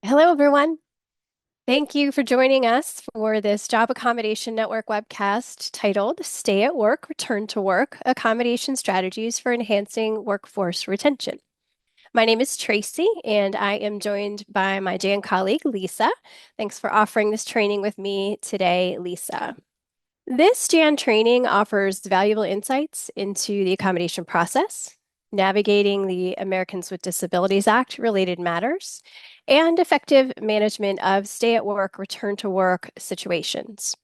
Hello, everyone. Thank you for joining us for this Job Accommodation Network webcast titled Stay at Work, Return to Work, Accommodation Strategies for Enhancing Workforce Retention. My name is Tracy, and I am joined by my Jan colleague, Lisa. Thanks for offering this training with me today, Lisa. This Jan training offers valuable insights into the accommodation process, navigating the Americans with Disabilities Act related matters, and effective management of stay at work, return to work situations.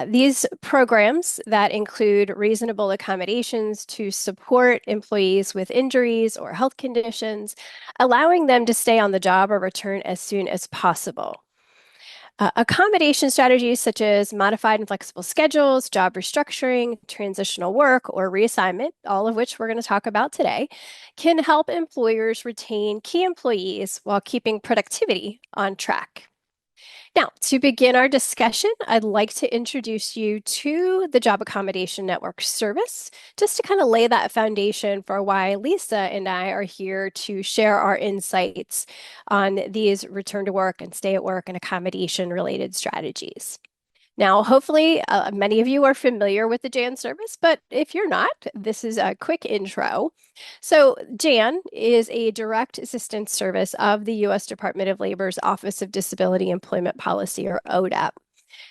These programs that include reasonable accommodations to support employees with injuries or health conditions, allowing them to stay on the job or return as soon as possible. Accommodation strategies such as modified and flexible schedules, job restructuring, transitional work, or reassignment, all of which we're going to talk about today, can help employers retain key employees while keeping productivity on track. Now, to begin our discussion, I'd like to introduce you to the Job Accommodation Network service, just to kind of lay that foundation for why Lisa and I are here to share our insights on these return to work and stay at work and accommodation related strategies. Now, hopefully, many of you are familiar with the JAN service, but if you're not, this is a quick intro. So, JAN is a direct assistance service of the U.S. Department of Labor's Office of Disability Employment Policy, or ODEP.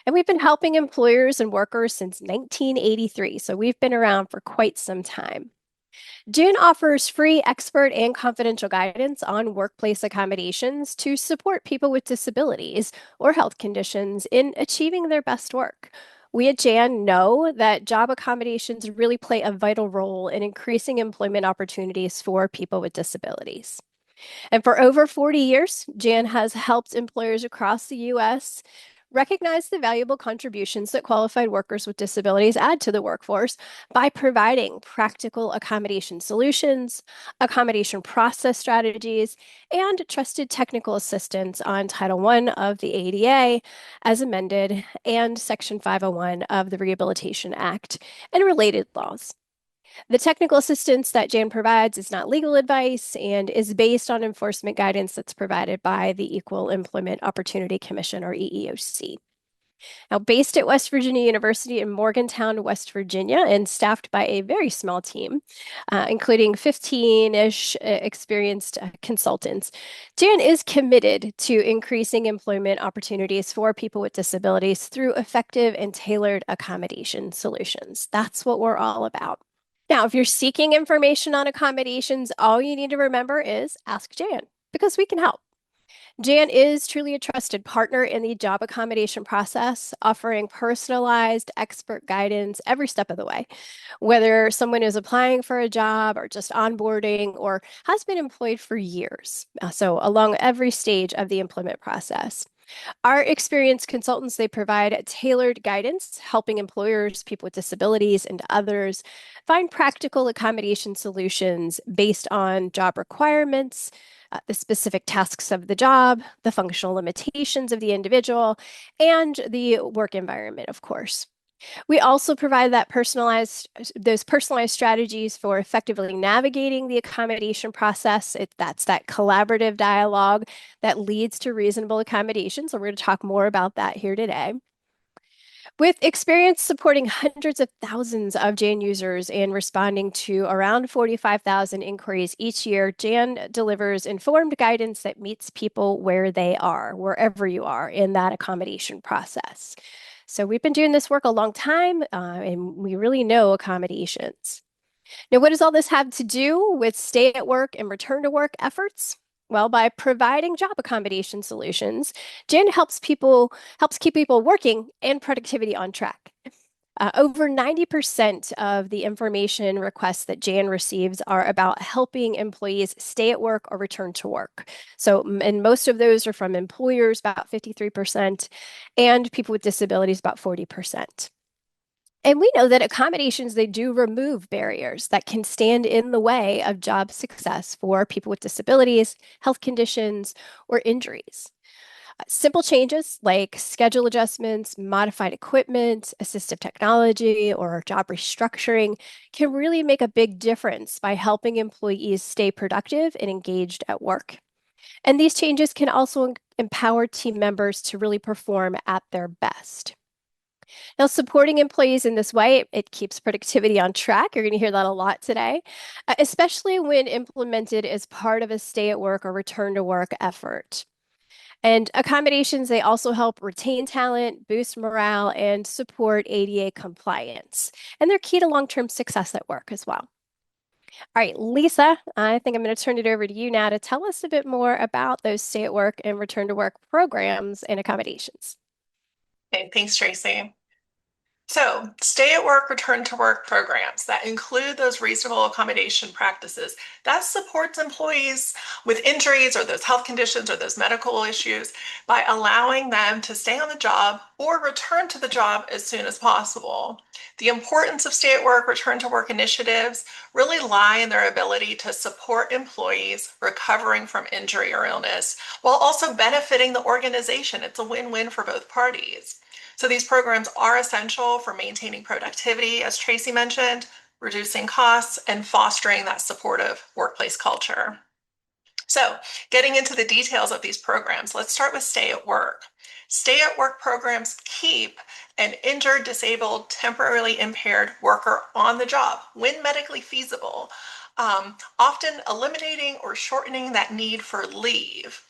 And we've been helping employers and workers since 1983, so we've been around for quite some time. June offers free expert and confidential guidance on workplace accommodations to support people with disabilities or health conditions in achieving their best work. We at JAN know that job accommodations really play a vital role in increasing employment opportunities for people with disabilities. And for over 40 years, JAN has helped employers across the U.S. recognize the valuable contributions that qualified workers with disabilities add to the workforce by providing practical accommodation solutions, accommodation process strategies, and trusted technical assistance on Title I of the ADA as amended and Section 501 of the Rehabilitation Act and related laws. The technical assistance that JAN provides is not legal advice and is based on enforcement guidance that's provided by the Equal Employment Opportunity Commission, or EEOC. Now, based at West Virginia University in Morgantown, West Virginia, and staffed by a very small team, including 15-ish experienced consultants, JAN is committed to increasing employment opportunities for people with disabilities through effective and tailored accommodation solutions. That's what we're all about. Now, if you're seeking information on accommodations, all you need to remember is ask Jan because we can help. Jan is truly a trusted partner in the job accommodation process, offering personalized expert guidance every step of the way. Whether someone is applying for a job or just onboarding or has been employed for years, so along every stage of the employment process. Our experienced consultants, they provide tailored guidance, helping employers, people with disabilities, and others find practical accommodation solutions based on job requirements, the specific tasks of the job, the functional limitations of the individual, and the work environment, of course. We also provide those personalized strategies for effectively navigating the accommodation process. That's that collaborative dialogue that leads to reasonable accommodations. So we're going to talk more about that here today. With experience supporting hundreds of thousands of JAN users and responding to around 45,000 inquiries each year, JAN delivers informed guidance that meets people where they are, wherever you are in that accommodation process. So we've been doing this work a long time, and we really know accommodations. Now, what does all this have to do with stay at work and return to work efforts? Well, by providing job accommodation solutions, Jan helps keep people working and productivity on track. Over 90% of the information requests that Jan receives are about helping employees stay at work or return to work. So, and most of those are from employers, about 53%, and people with disabilities, about 40%. And we know that accommodations, they do remove barriers that can stand in the way of job success for people with disabilities, health conditions, or injuries. Simple changes like schedule adjustments, modified equipment, assistive technology, or job restructuring can really make a big difference by helping employees stay productive and engaged at work. And these changes can also empower team members to really perform at their best. Now, supporting employees in this way, it keeps productivity on track. You're going to hear that a lot today, especially when implemented as part of a stay at work or return to work effort. And accommodations, they also help retain talent, boost morale, and support ADA compliance. And they're key to long-term success at work as well. All right, Lisa, I think I'm going to turn it over to you now to tell us a bit more about those stay at work and return to work programs and accommodations. Okay, thanks, Tracy. So, stay at work, return to work programs that include those reasonable accommodation practices that supports employees with injuries or those health conditions or those medical issues by allowing them to stay on the job or return to the job as soon as possible. The importance of stay at work, return to work initiatives really lie in their ability to support employees recovering from injury or illness while also benefiting the organization. It's a win-win for both parties. So these programs are essential for maintaining productivity, as Tracy mentioned, reducing costs, and fostering that supportive workplace culture. So getting into the details of these programs, let's start with stay at work. Stay at work programs keep an injured, disabled, temporarily impaired worker on the job when medically feasible, often eliminating or shortening that need for leave.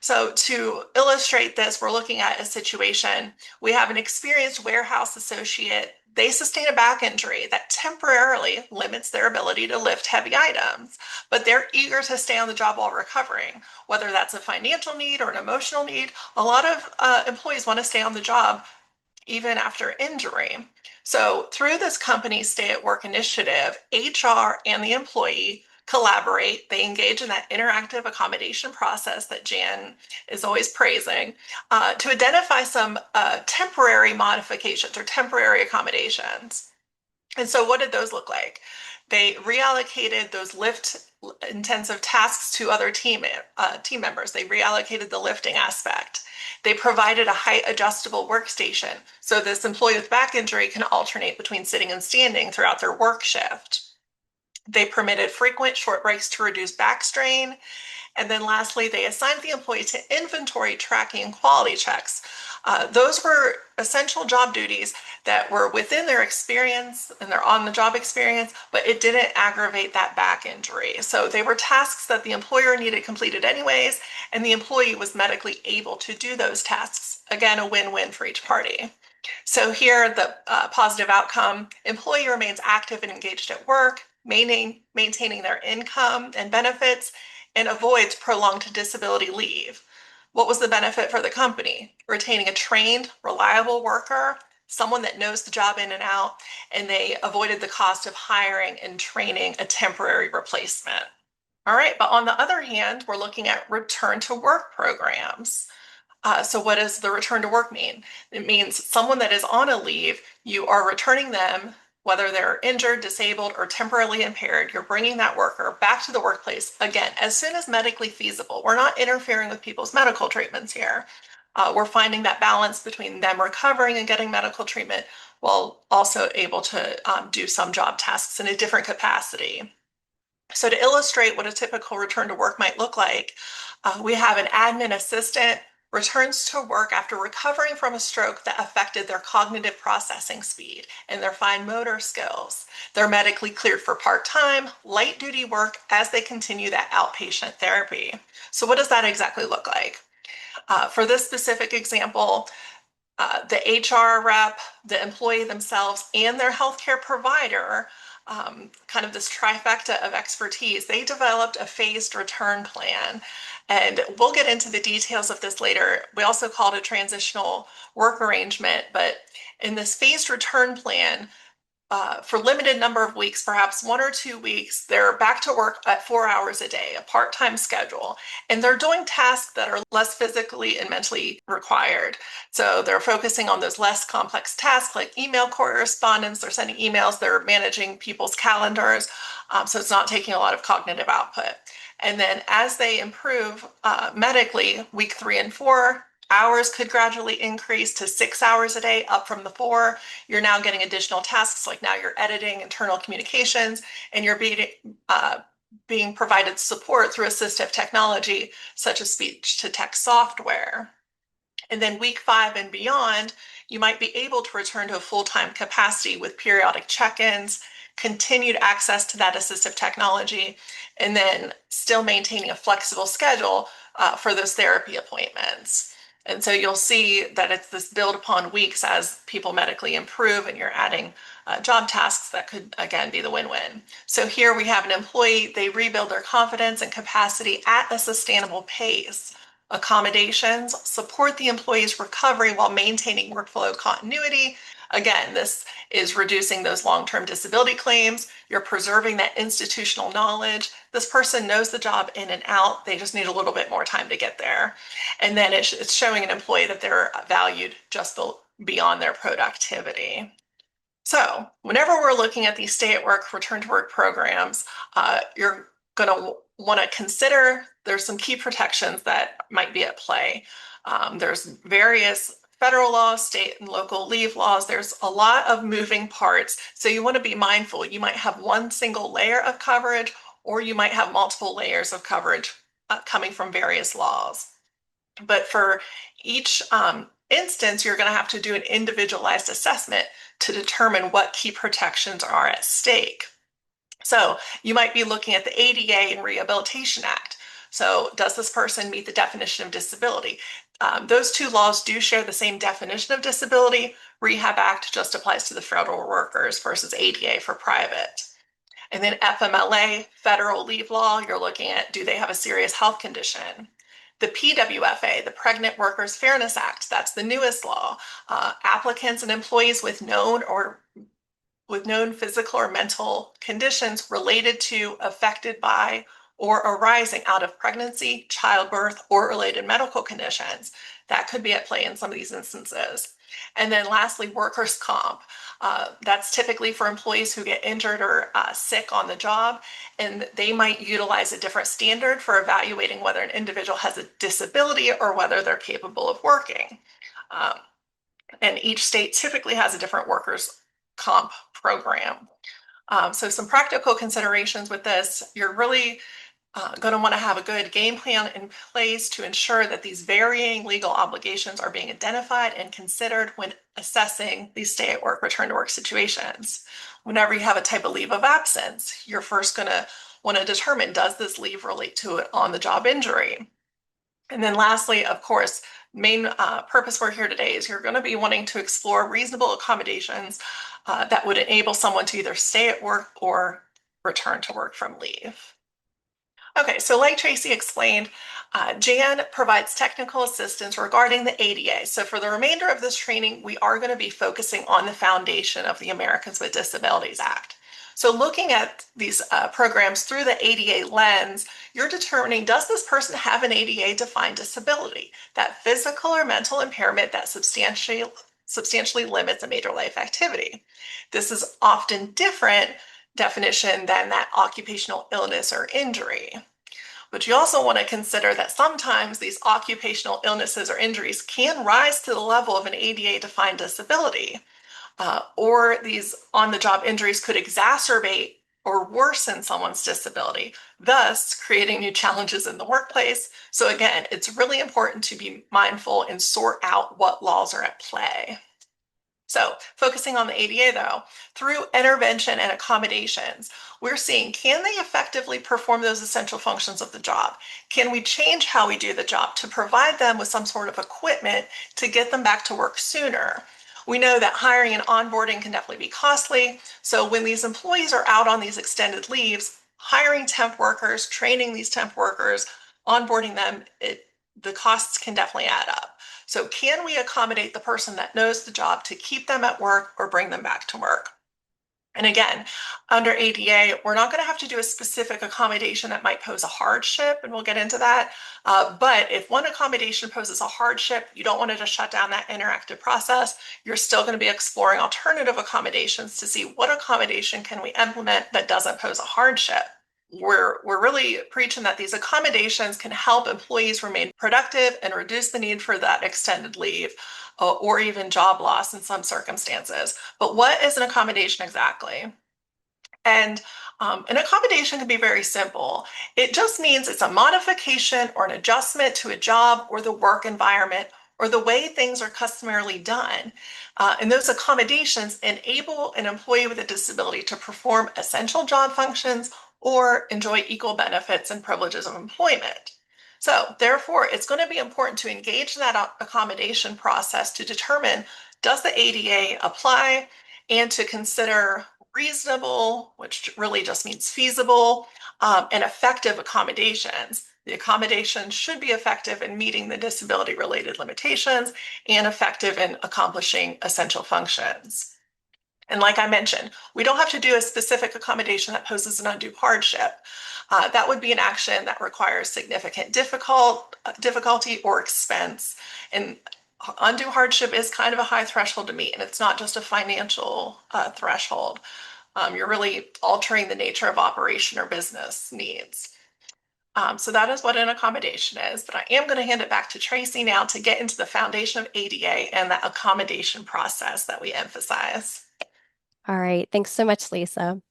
So to illustrate this, we're looking at a situation. We have an experienced warehouse associate. They sustain a back injury that temporarily limits their ability to lift heavy items, but they're eager to stay on the job while recovering, whether that's a financial need or an emotional need. A lot of employees want to stay on the job even after injury. So through this company's stay at work initiative, HR and the employee collaborate. They engage in that interactive accommodation process that Jan is always praising to identify some temporary modifications or temporary accommodations. And so what did those look like? They reallocated those lift intensive tasks to other team members. They reallocated the lifting aspect. They provided a height adjustable workstation. So this employee with back injury can alternate between sitting and standing throughout their work shift. They permitted frequent short breaks to reduce back strain. And then lastly, they assigned the employee to inventory tracking and quality checks. Those were essential job duties that were within their experience and their on-the-job experience, but it didn't aggravate that back injury. So they were tasks that the employer needed completed anyways, and the employee was medically able to do those tasks. Again, a win-win for each party. So here, the positive outcome, employee remains active and engaged at work, maintaining their income and benefits, and avoids prolonged disability leave. What was the benefit for the company? Retaining a trained, reliable worker, someone that knows the job in and out, and they avoided the cost of hiring and training a temporary replacement. All right, but on the other hand, we're looking at return to work programs. So what does the return to work mean? It means someone that is on a leave, you are returning them, whether they're injured, disabled, or temporarily impaired, you're bringing that worker back to the workplace again, as soon as medically feasible. We're not interfering with people's medical treatments here. We're finding that balance between them recovering and getting medical treatment while also able to do some job tasks in a different capacity. So to illustrate what a typical return to work might look like, we have an admin assistant returns to work after recovering from a stroke that affected their cognitive processing speed and their fine motor skills. They're medically cleared for part-time, light-duty work as they continue that outpatient therapy. So what does that exactly look like? For this specific example, the HR rep, the employee themselves, and their healthcare provider, kind of this trifecta of expertise, they developed a phased return plan. And we'll get into the details of this later. We also call it a transitional work arrangement, but in this phased return plan, for limited number of weeks, perhaps 1 or 2 weeks, they're back to work at 4 hours a day, a part-time schedule, and they're doing tasks that are less physically and mentally required. So they're focusing on those less complex tasks like email correspondence, they're sending emails, they're managing people's calendars, so it's not taking a lot of cognitive output. And then as they improve medically, week 3 and 4, hours could gradually increase to 6 hours a day, up from the 4. You're now getting additional tasks, like now you're editing internal communications and you're being provided support through assistive technology, such as speech to text software. And then week 5 and beyond, you might be able to return to a full-time capacity with periodic check-ins, continued access to that assistive technology, and then still maintaining a flexible schedule for those therapy appointments. And so you'll see that it's this build upon weeks as people medically improve and you're adding job tasks that could, again, be the win-win. So here we have an employee, they rebuild their confidence and capacity at a sustainable pace. Accommodations support the employee's recovery while maintaining workflow continuity. Again, this is reducing those long-term disability claims. You're preserving that institutional knowledge. This person knows the job in and out. They just need a little bit more time to get there. And then it's showing an employee that they're valued just beyond their productivity. So, whenever we're looking at these stay at work, return to work programs, you're going to want to consider there's some key protections that might be at play. There's various federal laws, state and local leave laws. There's a lot of moving parts. So, you want to be mindful. You might have one single layer of coverage, or you might have multiple layers of coverage coming from various laws. But for each instance, you're going to have to do an individualized assessment to determine what key protections are at stake. So you might be looking at the ADA and Rehabilitation Act. So does this person meet the definition of disability? Those two laws do share the same definition of disability. Rehab Act just applies to the federal workers versus ADA for private. And then FMLA, federal leave law, you're looking at, do they have a serious health condition? The PWFA, the Pregnant Workers Fairness Act, that's the newest law. Applicants and employees with known physical or mental conditions related to, affected by, or arising out of pregnancy, childbirth, or related medical conditions. That could be at play in some of these instances. And then lastly, workers' comp. That's typically for employees who get injured or sick on the job, and they might utilize a different standard for evaluating whether an individual has a disability or whether they're capable of working. Um, and each state typically has a different workers' comp program. So some practical considerations with this, you're really going to want to have a good game plan in place to ensure that these varying legal obligations are being identified and considered when assessing these stay at work, return to work situations. Whenever you have a type of leave of absence, you're first going to want to determine, does this leave relate to an on the job injury? And then lastly, of course, main purpose we're here today is you're going to be wanting to explore reasonable accommodations that would enable someone to either stay at work or return to work from leave. Okay, so like Tracy explained, Jan provides technical assistance regarding the ADA. So for the remainder of this training, we are going to be focusing on the foundation of the Americans with Disabilities Act. So looking at these programs through the ADA lens, you're determining, does this person have an ADA-defined disability, that physical or mental impairment that substantially limits a major life activity? This is often different definition than that occupational illness or injury. But you also want to consider that sometimes these occupational illnesses or injuries can rise to the level of an ADA-defined disability, or these on-the-job injuries could exacerbate or worsen someone's disability, thus creating new challenges in the workplace. So again, it's really important to be mindful and sort out what laws are at play. So focusing on the ADA though, through intervention and accommodations, we're seeing, can they effectively perform those essential functions of the job? Can we change how we do the job to provide them with some sort of equipment to get them back to work sooner? We know that hiring and onboarding can definitely be costly. So when these employees are out on these extended leaves, hiring temp workers, training these temp workers, onboarding them, the costs can definitely add up. So can we accommodate the person that knows the job to keep them at work or bring them back to work? And again, under ADA, we're not going to have to do a specific accommodation that might pose a hardship, and we'll get into that. But if one accommodation poses a hardship, you don't want to just shut down that interactive process. You're still going to be exploring alternative accommodations to see what accommodation can we implement that doesn't pose a hardship. We're really preaching that these accommodations can help employees remain productive and reduce the need for that extended leave or even job loss in some circumstances. But what is an accommodation exactly? And an accommodation can be very simple. It just means it's a modification or an adjustment to a job or the work environment or the way things are customarily done. And those accommodations enable an employee with a disability to perform essential job functions or enjoy equal benefits and privileges of employment. So, therefore, it's going to be important to engage in that accommodation process to determine, does the ADA apply, and to consider reasonable, which really just means feasible, and effective accommodations. The accommodations should be effective in meeting the disability related limitations and effective in accomplishing essential functions. And like I mentioned, we don't have to do a specific accommodation that poses an undue hardship. That would be an action that requires significant difficulty or expense. And undue hardship is kind of a high threshold to meet, and it's not just a financial threshold. You're really altering the nature of operation or business needs. So that is what an accommodation is. But I am going to hand it back to Tracy now to get into the foundation of ADA and that accommodation process that we emphasize. All right. Thanks so much, Lisa.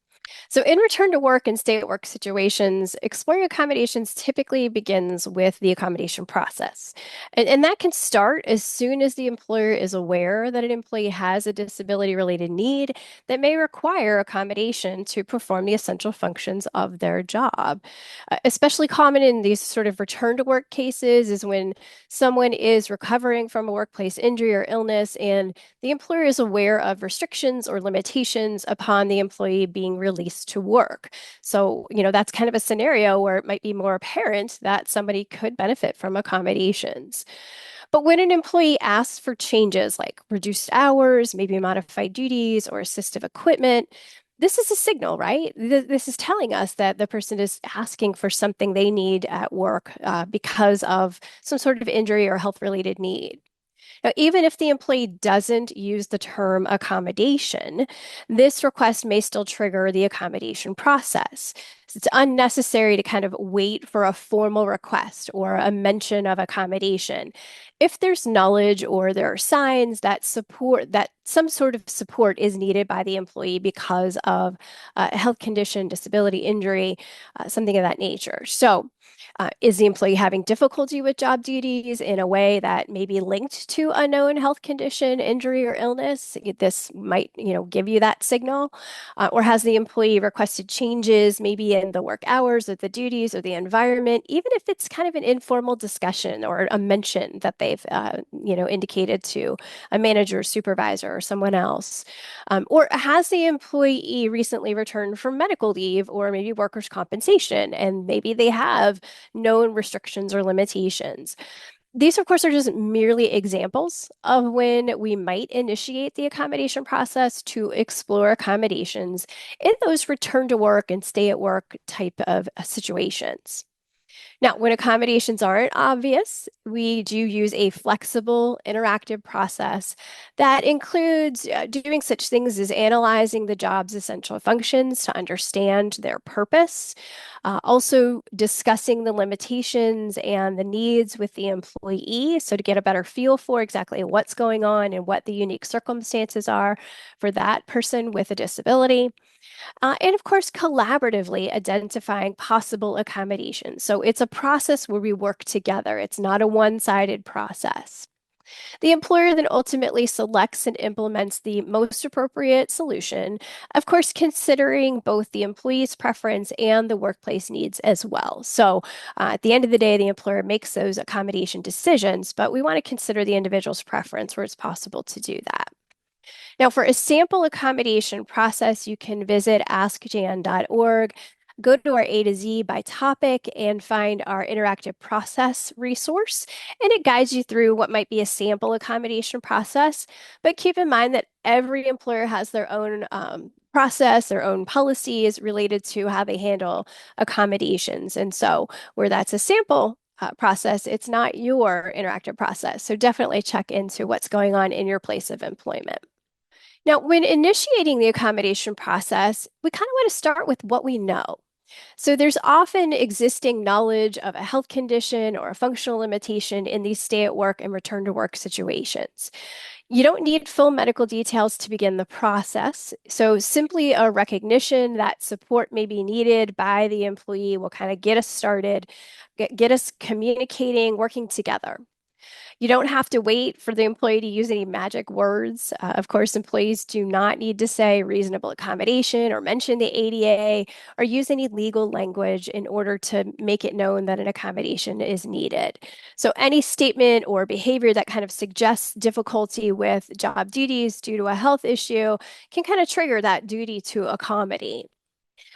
So, in return to work and stay at work situations, exploring accommodations typically begins with the accommodation process. And that can start as soon as the employer is aware that an employee has a disability related need that may require accommodation to perform the essential functions of their job. Especially common in these sort of return to work cases is when someone is recovering from a workplace injury or illness and the employer is aware of restrictions or limitations upon the employee being released to work. So, that's kind of a scenario where it might be more apparent that somebody could benefit from accommodations. But when an employee asks for changes like reduced hours, maybe modified duties, or assistive equipment, this is a signal, right? This is telling us that the person is asking for something they need at work because of some sort of injury or health related need. Now, even if the employee doesn't use the term accommodation, this request may still trigger the accommodation process. So it's unnecessary to kind of wait for a formal request or a mention of accommodation. If there's knowledge or there are signs that support that some sort of support is needed by the employee because of a health condition, disability, injury, something of that nature. So, is the employee having difficulty with job duties in a way that may be linked to a known health condition, injury, or illness? This might, give you that signal. Or has the employee requested changes, maybe in the work hours or the duties or the environment, even if it's kind of an informal discussion or a mention that they've, indicated to a manager, supervisor, or someone else? Or has the employee recently returned from medical leave or maybe workers' compensation, and maybe they have known restrictions or limitations? These, of course, are just merely examples of when we might initiate the accommodation process to explore accommodations in those return to work and stay at work type of situations. Now, when accommodations aren't obvious, we do use a flexible, interactive process that includes doing such things as analyzing the job's essential functions to understand their purpose, also discussing the limitations and the needs with the employee, so to get a better feel for exactly what's going on and what the unique circumstances are for that person with a disability. And of course, collaboratively identifying possible accommodations. So it's a process where we work together. It's not a one-sided process. The employer then ultimately selects and implements the most appropriate solution, of course, considering both the employee's preference and the workplace needs as well. So at the end of the day, the employer makes those accommodation decisions, but we want to consider the individual's preference where it's possible to do that. Now, for a sample accommodation process, you can visit askjan.org, go to our A to Z by topic, and find our interactive process resource. And it guides you through what might be a sample accommodation process. But keep in mind that every employer has their own process, their own policies related to how they handle accommodations. And so, where that's a sample process, it's not your interactive process. So, definitely check into what's going on in your place of employment. Now, when initiating the accommodation process, we kind of want to start with what we know. So there's often existing knowledge of a health condition or a functional limitation in these stay at work and return to work situations. You don't need full medical details to begin the process. So simply a recognition that support may be needed by the employee will kind of get us started, get us communicating, working together. You don't have to wait for the employee to use any magic words. Of course, employees do not need to say reasonable accommodation or mention the ADA or use any legal language in order to make it known that an accommodation is needed. So, any statement or behavior that kind of suggests difficulty with job duties due to a health issue can kind of trigger that duty to accommodate.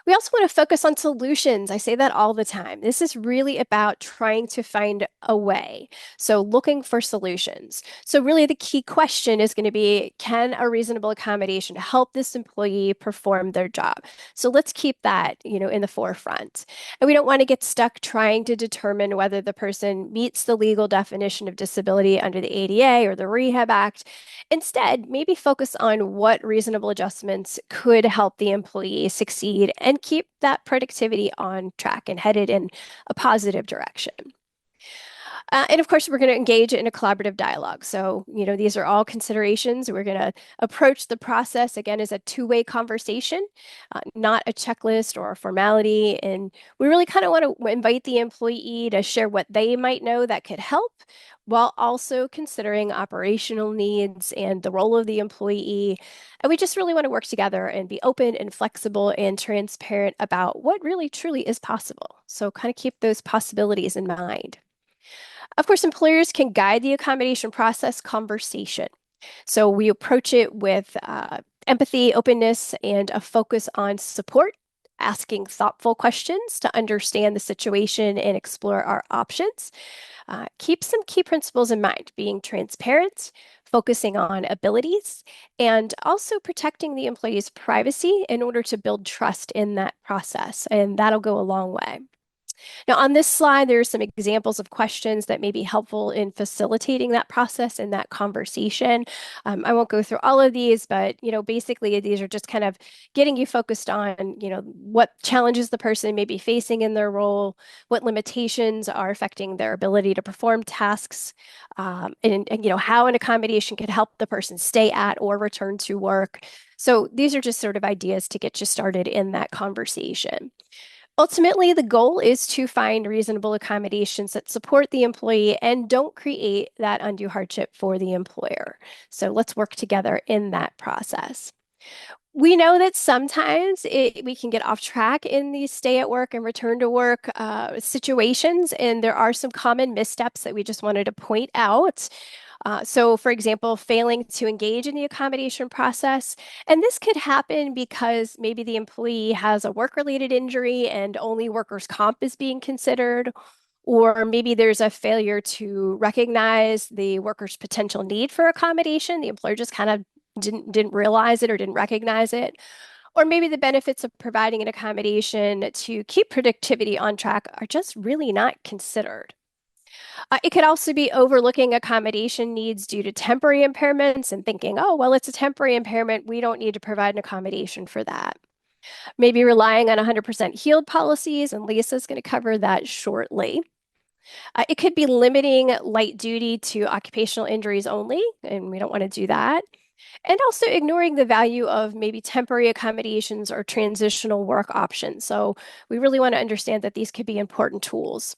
We also want to focus on solutions. I say that all the time. This is really about trying to find a way. So, looking for solutions. So, really, the key question is going to be, can a reasonable accommodation help this employee perform their job? So, let's keep that, in the forefront. And we don't want to get stuck trying to determine whether the person meets the legal definition of disability under the ADA or the Rehab Act. Instead, maybe focus on what reasonable adjustments could help the employee succeed and keep that productivity on track and headed in a positive direction. And of course, we're going to engage in a collaborative dialogue. So, these are all considerations. We're going to approach the process again as a two-way conversation, not a checklist or a formality. And we really kind of want to invite the employee to share what they might know that could help, while also considering operational needs and the role of the employee. And we just really want to work together and be open and flexible and transparent about what really truly is possible. So, kind of keep those possibilities in mind. Of course, employers can guide the accommodation process conversation. So we approach it with empathy, openness, and a focus on support, asking thoughtful questions to understand the situation and explore our options. Keep some key principles in mind, being transparent, focusing on abilities, and also protecting the employee's privacy in order to build trust in that process. And that'll go a long way. Now, on this slide, there are some examples of questions that may be helpful in facilitating that process and that conversation. I won't go through all of these, but basically these are just kind of getting you focused on, what challenges the person may be facing in their role, what limitations are affecting their ability to perform tasks, and how an accommodation could help the person stay at or return to work. So these are just sort of ideas to get you started in that conversation. Ultimately, the goal is to find reasonable accommodations that support the employee and don't create that undue hardship for the employer. So let's work together in that process. We know that sometimes we can get off track in these stay at work and return to work situations, and there are some common missteps that we just wanted to point out. So, for example, failing to engage in the accommodation process. And this could happen because maybe the employee has a work-related injury and only workers' comp is being considered, or maybe there's a failure to recognize the worker's potential need for accommodation. The employer just kind of didn't realize it or didn't recognize it. Or maybe the benefits of providing an accommodation to keep productivity on track are just really not considered. It could also be overlooking accommodation needs due to temporary impairments and thinking, oh, well, it's a temporary impairment. We don't need to provide an accommodation for that. Maybe relying on 100% healed policies, and Lisa's going to cover that shortly. It could be limiting light duty to occupational injuries only, and we don't want to do that. And also ignoring the value of maybe temporary accommodations or transitional work options. So we really want to understand that these could be important tools.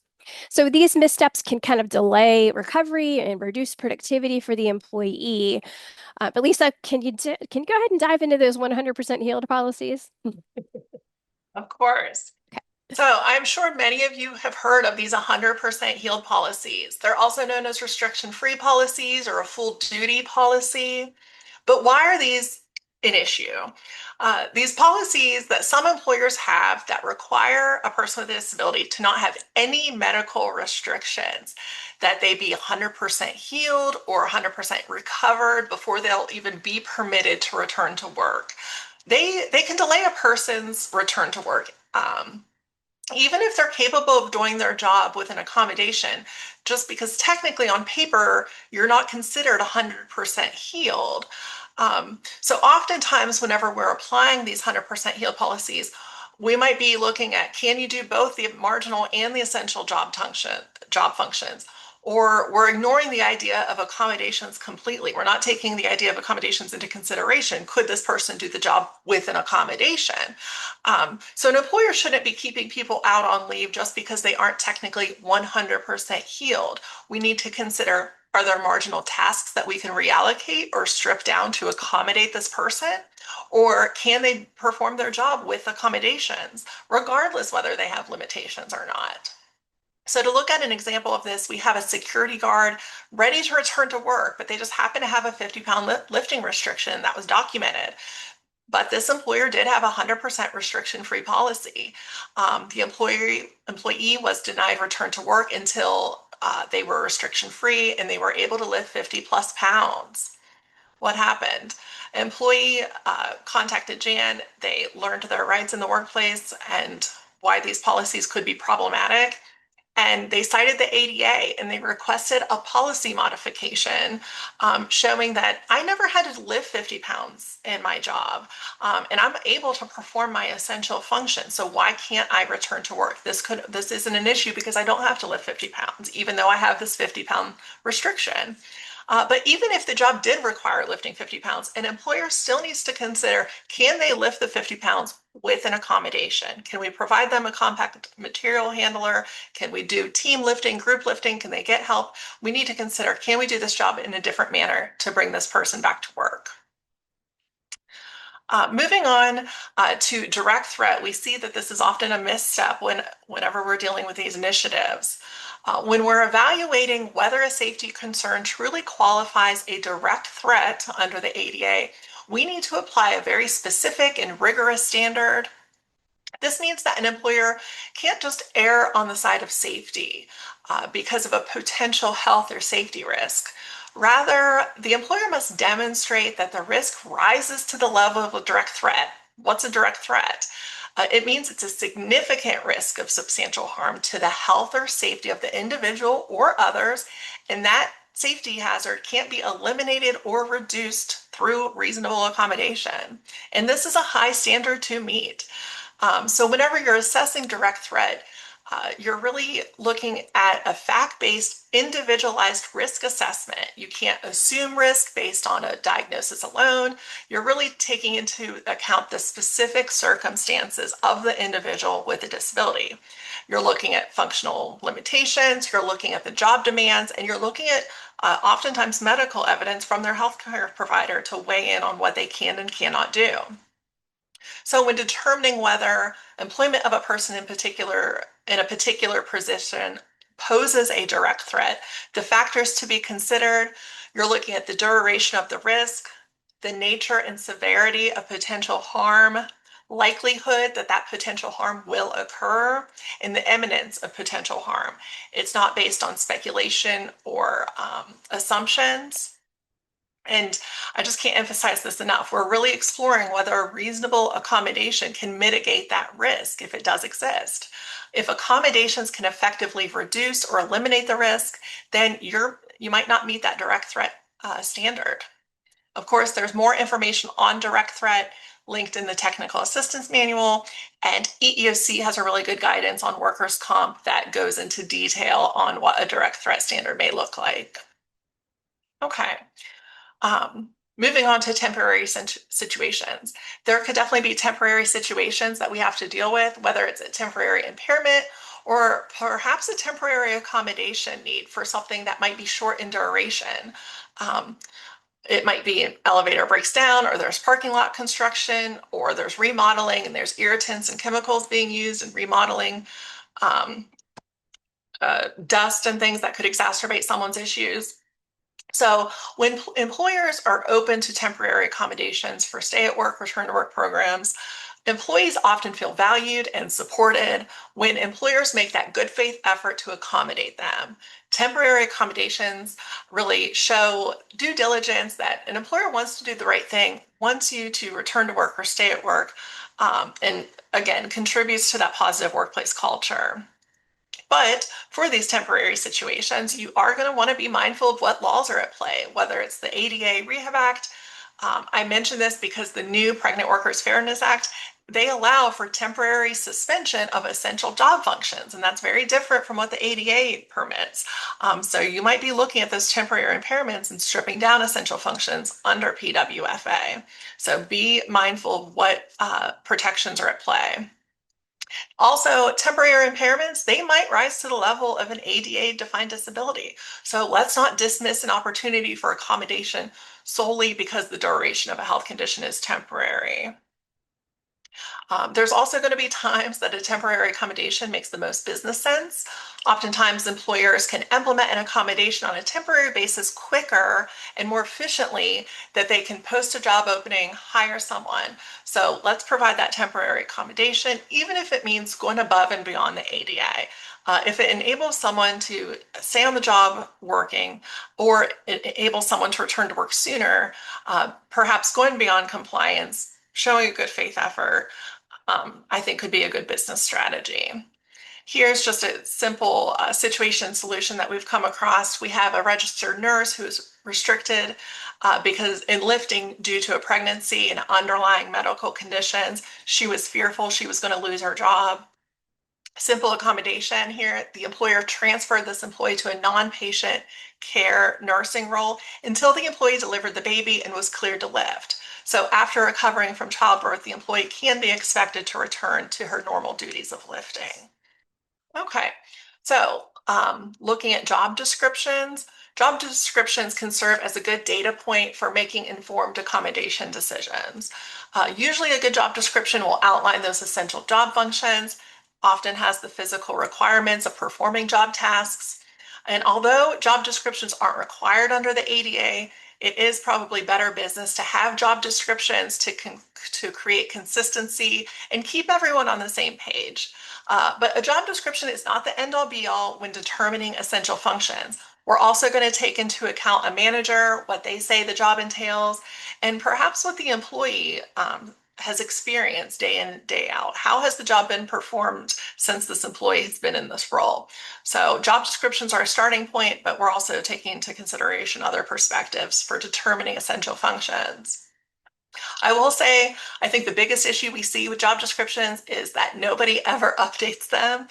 So these missteps can kind of delay recovery and reduce productivity for the employee. But Lisa, can you go ahead and dive into those 100% healed policies? Of course. So I'm sure many of you have heard of these 100% healed policies. They're also known as restriction-free policies or a full duty policy. But why are these an issue? These policies that some employers have that require a person with a disability to not have any medical restrictions, that they be 100% healed or 100% recovered before they'll even be permitted to return to work. They can delay a person's return to work. Even if they're capable of doing their job with an accommodation, just because technically on paper you're not considered 100% healed. So oftentimes whenever we're applying these 100% healed policies, We might be looking at, can you do both the marginal and the essential job functions? Or we're ignoring the idea of accommodations completely. We're not taking the idea of accommodations into consideration. Could this person do the job with an accommodation? So an employer shouldn't be keeping people out on leave just because they aren't technically 100% healed. We need to consider, are there marginal tasks that we can reallocate or strip down to accommodate this person? Or can they perform their job with accommodations, regardless whether they have limitations or not? So to look at an example of this, we have a security guard ready to return to work, but they just happen to have a 50-pound lifting restriction that was documented. But this employer did have a 100% restriction-free policy. The employee was denied return to work until they were restriction-free and they were able to lift 50 plus pounds. What happened? Employee contacted Jan. They learned their rights in the workplace and why these policies could be problematic. And they cited the ADA and they requested a policy modification showing that I never had to lift 50 pounds in my job and I'm able to perform my essential function. So why can't I return to work? This isn't an issue because I don't have to lift 50 pounds, even though I have this 50-pound restriction. But even if the job did require lifting 50 pounds, an employer still needs to consider, can they lift the 50 pounds with an accommodation? Can we provide them a compact material handler? Can we do team lifting, group lifting? Can they get help? We need to consider, can we do this job in a different manner to bring this person back to work? Moving on to direct threat, we see that this is often a misstep whenever we're dealing with these initiatives. When we're evaluating whether a safety concern truly qualifies a direct threat under the ADA, we need to apply a very specific and rigorous standard. This means that an employer can't just err on the side of safety because of a potential health or safety risk. Rather, the employer must demonstrate that the risk rises to the level of a direct threat. What's a direct threat? It means it's a significant risk of substantial harm to the health or safety of the individual or others, and that safety hazard can't be eliminated or reduced through reasonable accommodation. And this is a high standard to meet. So whenever you're assessing direct threat, you're really looking at a fact-based, individualized risk assessment. You can't assume risk based on a diagnosis alone. You're really taking into account the specific circumstances of the individual with a disability. You're looking at functional limitations, you're looking at the job demands, and you're looking at oftentimes medical evidence from their healthcare provider to weigh in on what they can and cannot do. So when determining whether employment of a person in a particular position poses a direct threat, the factors to be considered, you're looking at the duration of the risk, the nature and severity of potential harm, likelihood that that potential harm will occur, and the imminence of potential harm. It's not based on speculation or assumptions. And I just can't emphasize this enough. We're really exploring whether a reasonable accommodation can mitigate that risk if it does exist. If accommodations can effectively reduce or eliminate the risk, then you might not meet that direct threat standard. Of course, there's more information on direct threat linked in the technical assistance manual, and EEOC has a really good guidance on workers' comp that goes into detail on what a direct threat standard may look like. Okay. Moving on to temporary situations. There could definitely be temporary situations that we have to deal with, whether it's a temporary impairment or perhaps a temporary accommodation need for something that might be short in duration. Um, it might be an elevator breaks down, or there's parking lot construction, or there's remodeling and there's irritants and chemicals being used in remodeling, um, dust and things that could exacerbate someone's issues. So when employers are open to temporary accommodations for stay at work, return to work programs, employees often feel valued and supported when employers make that good faith effort to accommodate them. Temporary accommodations really show due diligence that an employer wants to do the right thing, wants you to return to work or stay at work, and again, contributes to that positive workplace culture. But for these temporary situations, you are going to want to be mindful of what laws are at play, whether it's the ADA Rehab Act. I mention this because the new Pregnant Workers Fairness Act they allow for temporary suspension of essential job functions, and that's very different from what the ADA permits. So you might be looking at those temporary impairments and stripping down essential functions under PWFA. So be mindful of what protections are at play. Also, temporary impairments, they might rise to the level of an ADA defined disability. So let's not dismiss an opportunity for accommodation solely because the duration of a health condition is temporary. There's also going to be times that a temporary accommodation makes the most business sense. Oftentimes, employers can implement an accommodation on a temporary basis quicker and more efficiently that they can post a job opening, hire someone. So let's provide that temporary accommodation, even if it means going above and beyond the ADA. If it enables someone to stay on the job working or it enables someone to return to work sooner, perhaps going beyond compliance, showing a good faith effort, I think could be a good business strategy. Here's just a simple situation solution that we've come across. We have a registered nurse who's restricted because in lifting due to a pregnancy and underlying medical conditions, she was fearful she was going to lose her job. Simple accommodation here. The employer transferred this employee to a non-patient care nursing role until the employee delivered the baby and was cleared to lift. So after recovering from childbirth, the employee can be expected to return to her normal duties of lifting. Okay, so looking at job descriptions can serve as a good data point for making informed accommodation decisions. Usually, a good job description will outline those essential job functions, often has the physical requirements of performing job tasks. And although job descriptions aren't required under the ADA, it is probably better business to have job descriptions to create consistency and keep everyone on the same page. But a job description is not the end all be all when determining essential functions. We're also going to take into account a manager, what they say the job entails, and perhaps what the employee has experienced day in, day out. How has the job been performed since this employee has been in this role? So, job descriptions are a starting point, but we're also taking into consideration other perspectives for determining essential functions. I will say, I think the biggest issue we see with job descriptions is that nobody ever updates them.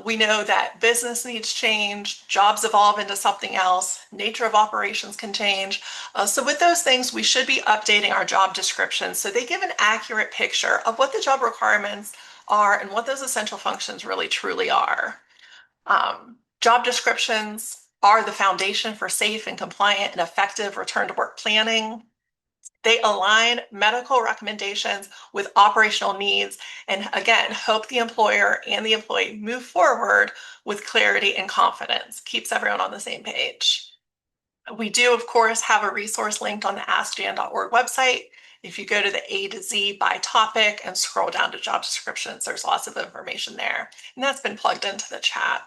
We know that business needs change, jobs evolve into something else, nature of operations can change. So, with those things, we should be updating our job descriptions so they give an accurate picture of what the job requirements are and what those essential functions really truly are. Job descriptions are the foundation for safe and compliant and effective return to work planning. They align medical recommendations with operational needs and, again, help the employer and the employee move forward with clarity and confidence, keeps everyone on the same page. We do, of course, have a resource linked on the askjan.org website. If you go to the A to Z by topic and scroll down to job descriptions, there's lots of information there. And that's been plugged into the chat.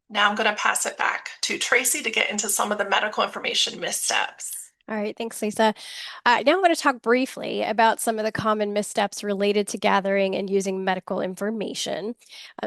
Now I'm going to pass it back to Tracy to get into some of the medical information missteps. All right, thanks, Lisa. Now I'm going to talk briefly about some of the common missteps related to gathering and using medical information.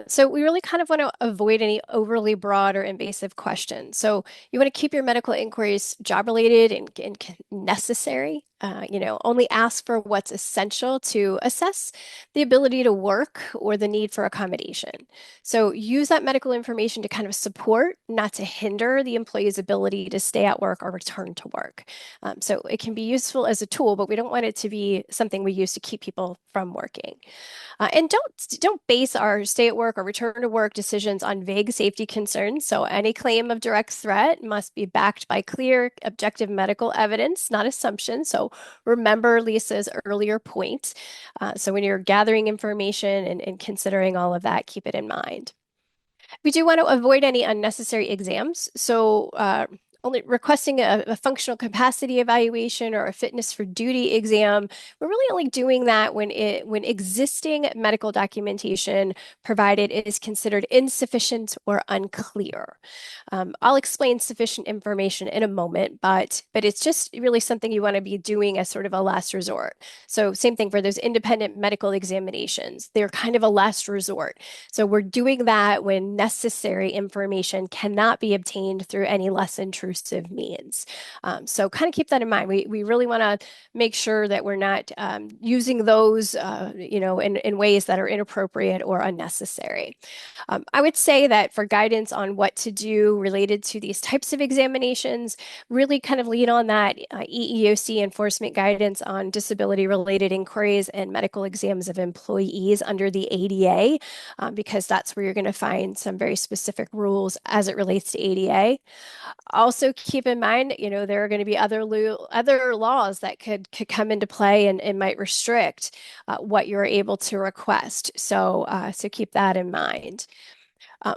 So we really kind of want to avoid any overly broad or invasive questions. So you want to keep your medical inquiries job related and necessary. Only ask for what's essential to assess the ability to work or the need for accommodation. So use that medical information to kind of support, not to hinder the employee's ability to stay at work or return to work. So it can be useful as a tool, but we don't want it to be something we use to keep people from working. And don't base our stay at work or return to work decisions on vague safety concerns. So any claim of direct threat must be backed by clear, objective medical evidence, not assumptions. So remember Lisa's earlier point. So when you're gathering information and considering all of that, keep it in mind. We do want to avoid any unnecessary exams. So only requesting a functional capacity evaluation or a fitness for duty exam. We're really only doing that when existing medical documentation provided is considered insufficient or unclear. I'll explain sufficient information in a moment, but it's just really something you want to be doing as sort of a last resort. So same thing for those independent medical examinations. They're kind of a last resort. So we're doing that when necessary information cannot be obtained through any less intrusive intrusive means. So kind of keep that in mind. We really want to make sure that we're not using those, in ways that are inappropriate or unnecessary. I would say that for guidance on what to do related to these types of examinations, really kind of lean on that EEOC enforcement guidance on disability related inquiries and medical exams of employees under the ADA, because that's where you're going to find some very specific rules as it relates to ADA. Also keep in mind, there are going to be other laws that could come into play and might restrict what you're able to request. So keep that in mind.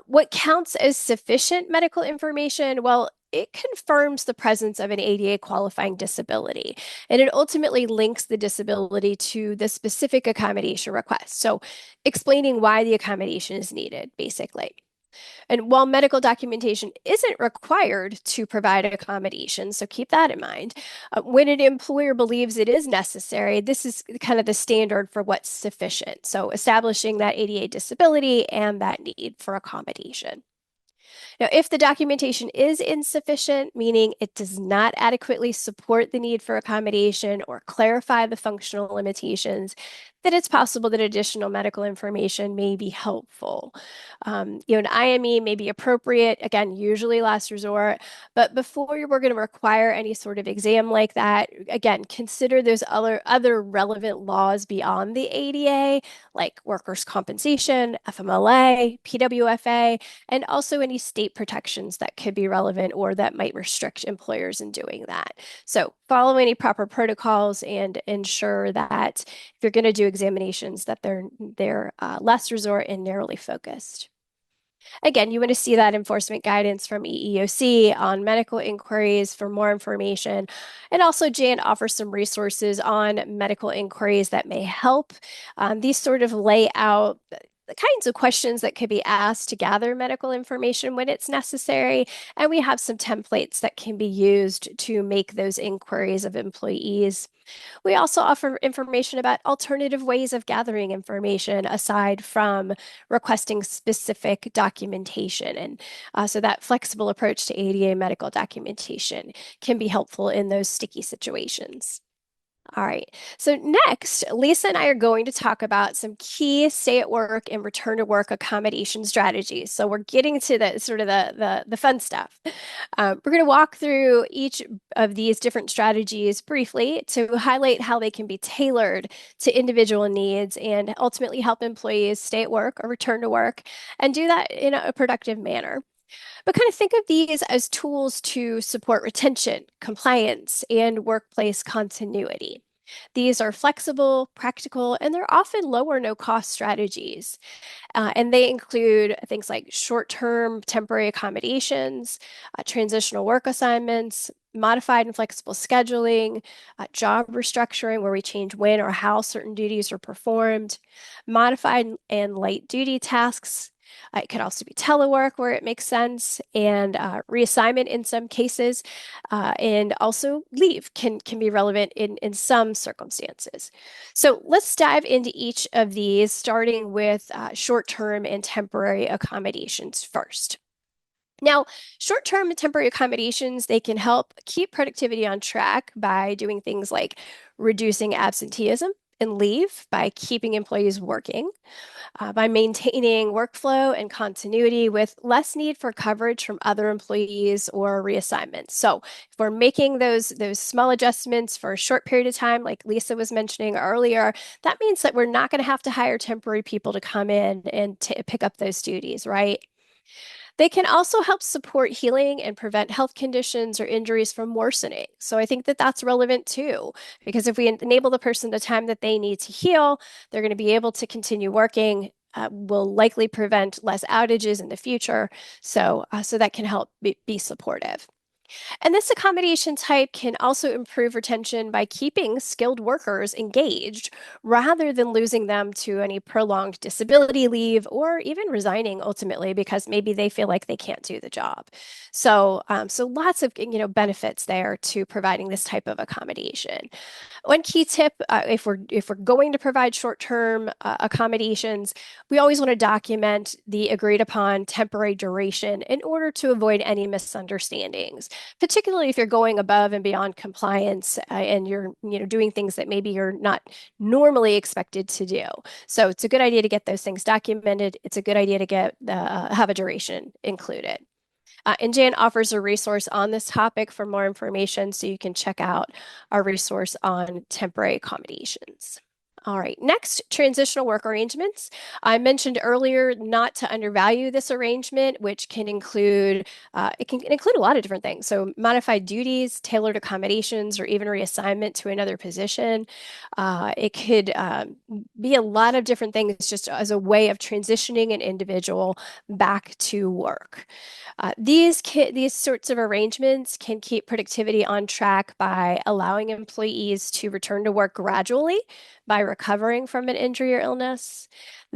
What counts as sufficient medical information? Well, it confirms the presence of an ADA qualifying disability, and it ultimately links the disability to the specific accommodation request. So, explaining why the accommodation is needed, basically. And while medical documentation isn't required to provide accommodations, so keep that in mind, when an employer believes it is necessary, this is kind of the standard for what's sufficient. So establishing that ADA disability and that need for accommodation. Now, if the documentation is insufficient, meaning it does not adequately support the need for accommodation or clarify the functional limitations, then it's possible that additional medical information may be helpful. An IME may be appropriate, again, usually last resort, but before we're going to require any sort of exam like that, again, consider those other relevant laws beyond the ADA, like workers' compensation, FMLA, PWFA, and also any state protections that could be relevant or that might restrict employers in doing that. So follow any proper protocols and ensure that if you're going to do examinations, that they're last resort and narrowly focused. Again, you want to see that enforcement guidance from EEOC on medical inquiries for more information. And also, Jan offers some resources on medical inquiries that may help. These sort of lay out the kinds of questions that could be asked to gather medical information when it's necessary. And we have some templates that can be used to make those inquiries of employees. We also offer information about alternative ways of gathering information aside from requesting specific documentation. And so that flexible approach to ADA medical documentation can be helpful in those sticky situations. All right. So next, Lisa and I are going to talk about some key stay at work and return to work accommodation strategies. So we're getting to the sort of the fun stuff. We're going to walk through each of these different strategies briefly to highlight how they can be tailored to individual needs and ultimately help employees stay at work or return to work and do that in a productive manner. But kind of think of these as tools to support retention, compliance, and workplace continuity. These are flexible, practical, and they're often low or no cost strategies. And they include things like short-term temporary accommodations, transitional work assignments, modified and flexible scheduling, job restructuring, where we change when or how certain duties are performed, modified and light duty tasks. It could also be telework where it makes sense, and reassignment in some cases, and also leave can be relevant in some circumstances. So let's dive into each of these, starting with short-term and temporary accommodations first. Now, short-term and temporary accommodations, they can help keep productivity on track by doing things like reducing absenteeism and leave by keeping employees working, by maintaining workflow and continuity with less need for coverage from other employees or reassignments. So if we're making those small adjustments for a short period of time, like Lisa was mentioning earlier, that means that we're not going to have to hire temporary people to come in and pick up those duties, right? They can also help support healing and prevent health conditions or injuries from worsening. So I think that that's relevant too, because if we enable the person the time that they need to heal, they're going to be able to continue working. Will likely prevent less outages in the future. So that can help be supportive. And this accommodation type can also improve retention by keeping skilled workers engaged rather than losing them to any prolonged disability leave or even resigning ultimately because maybe they feel like they can't do the job. So lots of benefits there to providing this type of accommodation. One key tip, if we're going to provide short-term accommodations, we always want to document the agreed upon temporary duration in order to avoid any misunderstandings. particularly if you're going above and beyond compliance and you're, doing things that maybe you're not normally expected to do. So it's a good idea to get those things documented. It's a good idea to get have a duration included. And Jan offers a resource on this topic for more information, so you can check out our resource on temporary accommodations. All right, next, transitional work arrangements. I mentioned earlier not to undervalue this arrangement, which can include it can include a lot of different things. So modified duties, tailored accommodations, or even reassignment to another position. It could be a lot of different things just as a way of transitioning an individual back to work. These sorts of arrangements can keep productivity on track by allowing employees to return to work gradually by recovering from an injury or illness,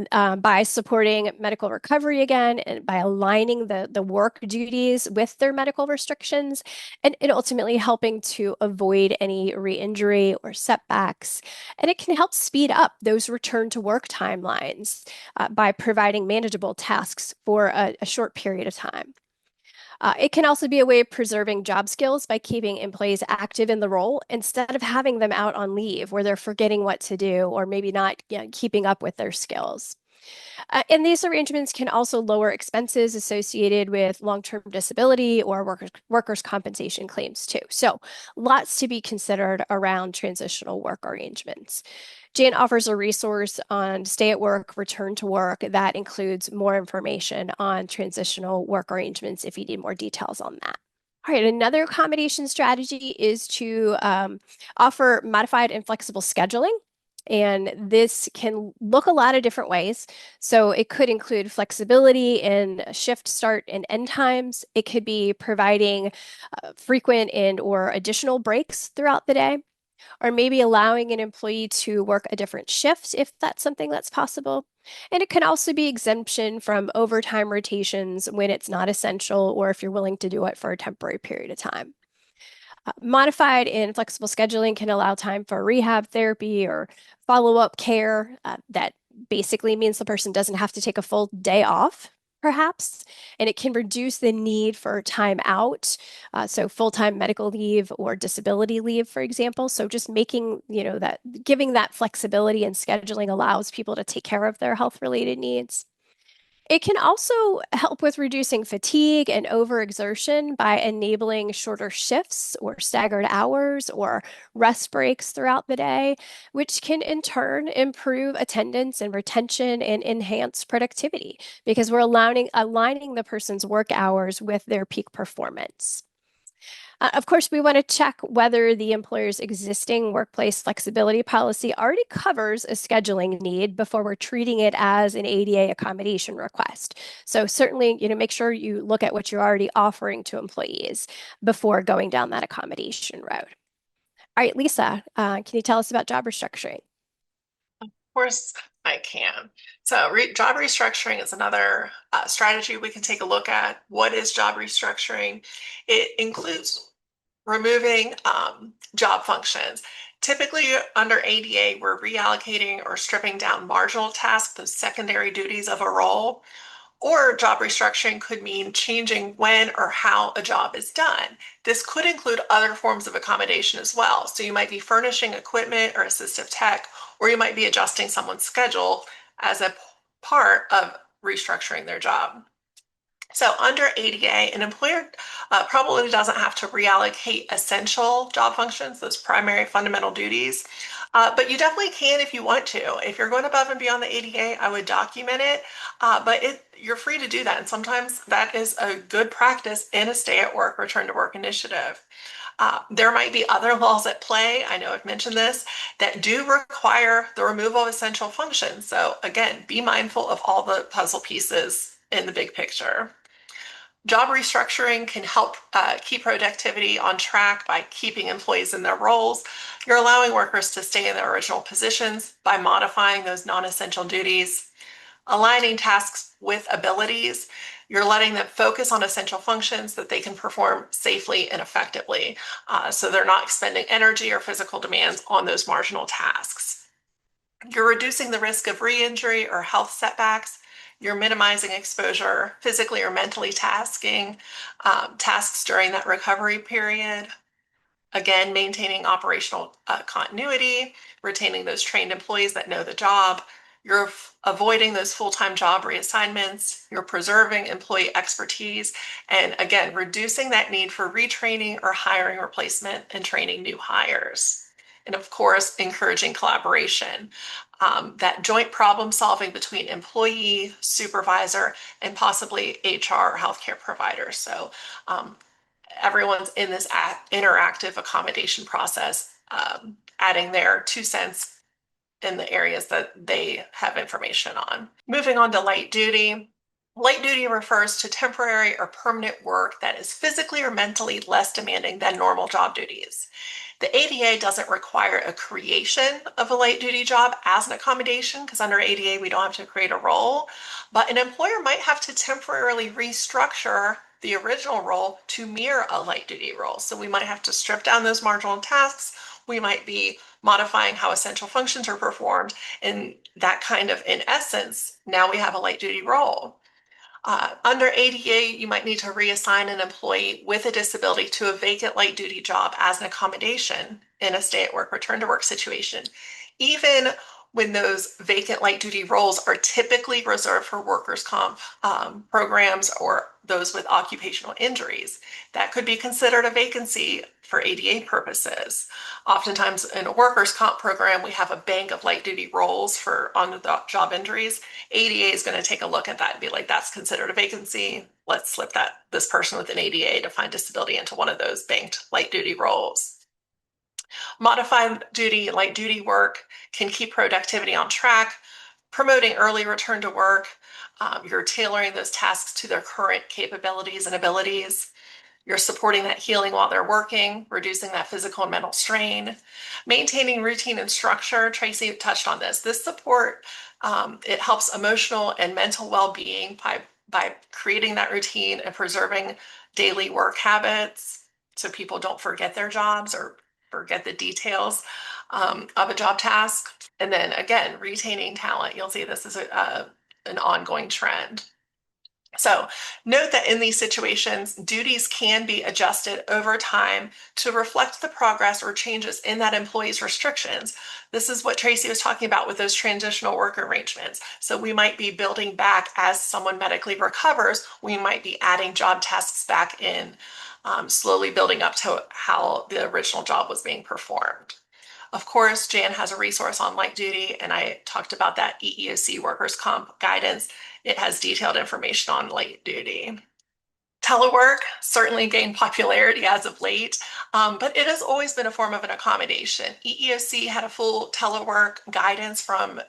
by supporting medical recovery again, and by aligning the work duties with their medical restrictions, and ultimately helping to avoid any re-injury or setbacks. And it can help speed up those return to work timelines by providing manageable tasks for a short period of time. It can also be a way of preserving job skills by keeping employees active in the role instead of having them out on leave where they're forgetting what to do or maybe not, keeping up with their skills. And these arrangements can also lower expenses associated with long-term disability or workers' compensation claims too. So lots to be considered around transitional work arrangements. Jan offers a resource on stay at work, return to work that includes more information on transitional work arrangements if you need more details on that. All right, another accommodation strategy is to offer modified and flexible scheduling. And this can look a lot of different ways. So it could include flexibility in shift start and end times. It could be providing frequent and or additional breaks throughout the day, or maybe allowing an employee to work a different shift if that's something that's possible. And it can also be exemption from overtime rotations when it's not essential or if you're willing to do it for a temporary period of time. Modified and flexible scheduling can allow time for rehab therapy or follow up care. That basically means the person doesn't have to take a full day off, perhaps, and it can reduce the need for time out. So full time medical leave or disability leave, for example. So just making, that giving that flexibility and scheduling allows people to take care of their health related needs. It can also help with reducing fatigue and overexertion by enabling shorter shifts or staggered hours or rest breaks throughout the day, which can in turn improve attendance and retention and enhance productivity because we're aligning the person's work hours with their peak performance. Of course, we want to check whether the employer's existing workplace flexibility policy already covers a scheduling need before we're treating it as an ADA accommodation request. So certainly, make sure you look at what you're already offering to employees before going down that accommodation road. All right, Lisa, can you tell us about job restructuring? Of course, I can. So, job restructuring is another strategy we can take a look at. What is job restructuring? It includes removing job functions. Typically, under ADA, we're reallocating or stripping down marginal tasks, those secondary duties of a role. Or job restructuring could mean changing when or how a job is done. This could include other forms of accommodation as well. So you might be furnishing equipment or assistive tech, or you might be adjusting someone's schedule as a part of restructuring their job. So under ADA, an employer probably doesn't have to reallocate essential job functions, those primary fundamental duties, but you definitely can if you want to. If you're going above and beyond the ADA, I would document it, but you're free to do that. And sometimes that is a good practice in a stay at work, return to work initiative. There might be other laws at play, I know I've mentioned this, that do require the removal of essential functions. So again, be mindful of all the puzzle pieces in the big picture. Job restructuring can help keep productivity on track by keeping employees in their roles. You're allowing workers to stay in their original positions by modifying those non-essential duties, aligning tasks with abilities. You're letting them focus on essential functions that they can perform safely and effectively. So they're not expending energy or physical demands on those marginal tasks. You're reducing the risk of re-injury or health setbacks. You're minimizing exposure, physically or mentally tasks during that recovery period. Again, maintaining operational continuity, retaining those trained employees that know the job. You're avoiding those full-time job reassignments. You're preserving employee expertise. And again, reducing that need for retraining or hiring replacement and training new hires. And of course, encouraging collaboration. That joint problem solving between employee, supervisor, and possibly HR or healthcare provider. So everyone's in this interactive accommodation process, adding their 2 cents in the areas that they have information on. Moving on to light duty. Light duty refers to temporary or permanent work that is physically or mentally less demanding than normal job duties. The ADA doesn't require a creation of a light duty job as an accommodation because under ADA we don't have to create a role, but an employer might have to temporarily restructure the original role to mirror a light duty role. So we might have to strip down those marginal tasks. We might be modifying how essential functions are performed, and that kind of, in essence, now we have a light duty role. Under ADA, you might need to reassign an employee with a disability to a vacant light duty job as an accommodation in a stay at work, return to work situation, even when those vacant light duty roles are typically reserved for workers' comp programs or those with occupational injuries. That could be considered a vacancy for ADA purposes. Oftentimes in a workers' comp program, we have a bank of light duty roles for on the job injuries. ADA is going to take a look at that and be like, that's considered a vacancy. Let's slip this person with an ADA to find disability into one of those banked light duty roles. Modified duty, light duty work can keep productivity on track, promoting early return to work. You're tailoring those tasks to their current capabilities and abilities. You're supporting that healing while they're working, reducing that physical and mental strain, maintaining routine and structure. Tracy touched on this. This support, it helps emotional and mental well-being by creating that routine and preserving daily work habits so people don't forget their jobs or forget the details of a job task. And then again, retaining talent. You'll see this is an ongoing trend. So note that in these situations, duties can be adjusted over time to reflect the progress or changes in that employee's restrictions. This is what Tracy was talking about with those transitional work arrangements. So we might be building back as someone medically recovers, we might be adding job tasks back in, slowly building up to how the original job was being performed. Of course, Jan has a resource on light duty, and I talked about that EEOC workers' comp guidance. It has detailed information on light duty. Telework certainly gained popularity as of late, but it has always been a form of an accommodation. EEOC had a full telework guidance from